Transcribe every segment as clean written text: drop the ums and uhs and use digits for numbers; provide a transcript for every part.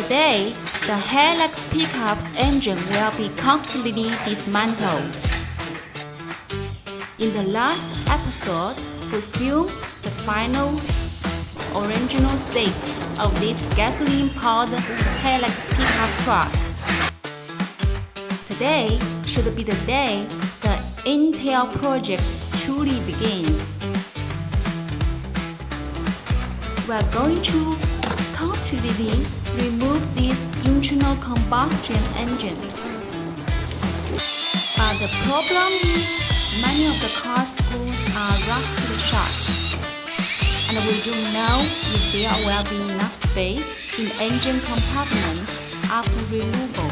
Today, the Hilux pickup's engine will be completely dismantled. In the last episode, we filmed the final original state of this gasoline-powered Hilux pickup truck. Today should be the day the Intel project truly begins. We are going to completely remove this internal combustion engine. But the problem is many of the car screws are rusted shut, and we don't know if there will be enough space in the engine compartment after removal.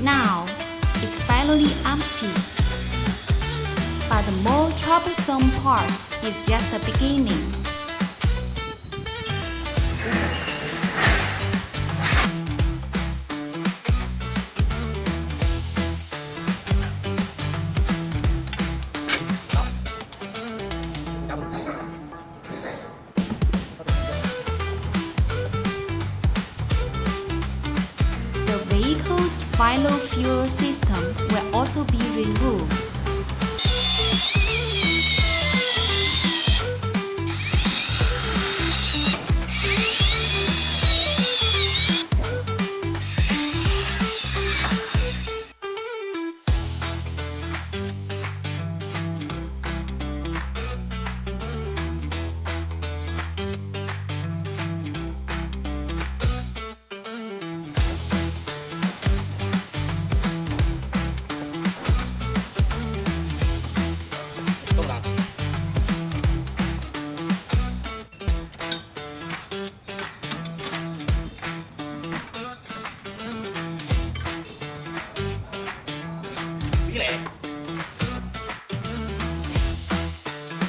Now, it's finally empty. But the more troublesome part is just the beginning. The vehicle's final fuel system will also be removed.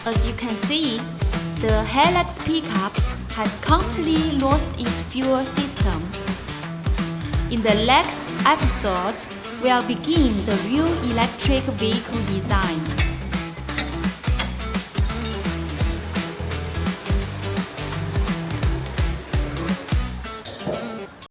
As you can see, the Hilux pickup has completely lost its fuel system. In the next episode, we'll begin the real electric vehicle design.